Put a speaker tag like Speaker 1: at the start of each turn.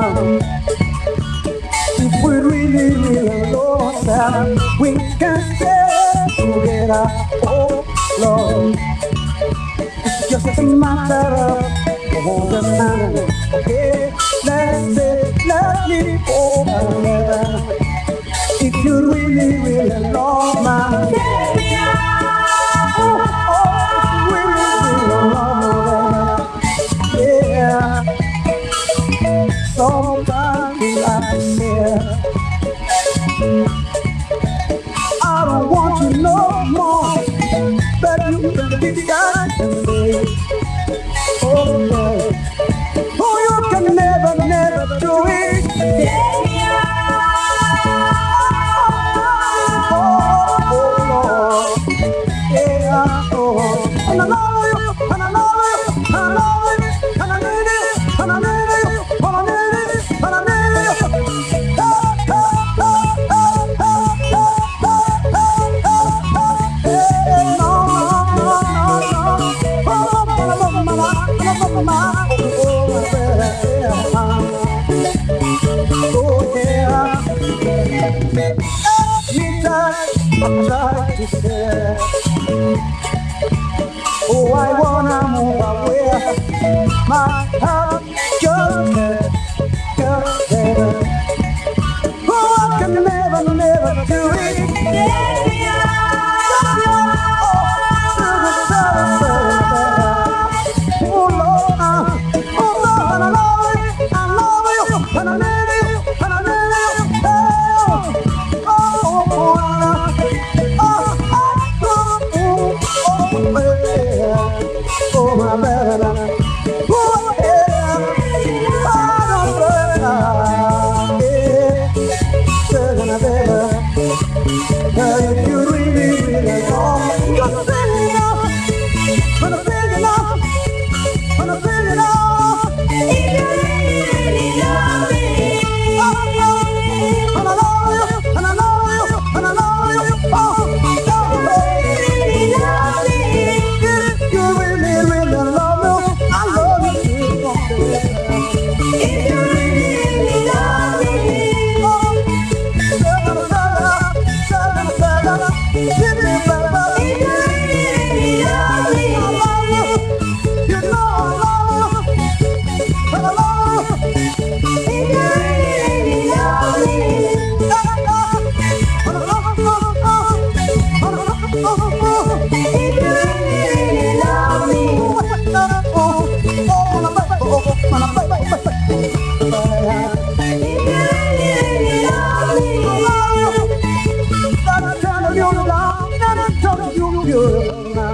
Speaker 1: now. If we really, really love ourselves, we can stay together. Oh Lord, it's just a matter of holding on. Okay, let me go forever. If you really, really love my
Speaker 2: Take me out.
Speaker 1: oh, really, really love me. Yeah, sometimes I fear I don't want you no more, but you can be kind to me. Oh, yeah. Oh, you can never, never do it.
Speaker 2: Take me
Speaker 1: Oh, Lord. Yeah, oh. And I love you, and I love you, and I love you, and I need you, and I need you, and I need you, and I need you. Hey, no, no, no, no, no. Oh, mama, oh, yeah. Anytime I try to say, oh, I wanna move away. My heart just can't. Oh, I can never, never do it.
Speaker 2: Take me
Speaker 1: Oh, Lord, and I love you, I love you, and I need you, and I need you. Oh, oh, my baby. Oh, yeah. If you really, really love me, just sing it out. When I sing it out, when I sing it out.
Speaker 2: if you really, really love me.
Speaker 1: And I love you, and I love you, and I love you.
Speaker 2: Really love me.
Speaker 1: If you really, really love me, I love you too.
Speaker 2: If you really, really love me.
Speaker 1: Give me back.
Speaker 2: If you really, really love me.
Speaker 1: I love you. You know I love you. And I love you.
Speaker 2: If you really, really love me. If you really, really love me. If you really, really love me.
Speaker 1: You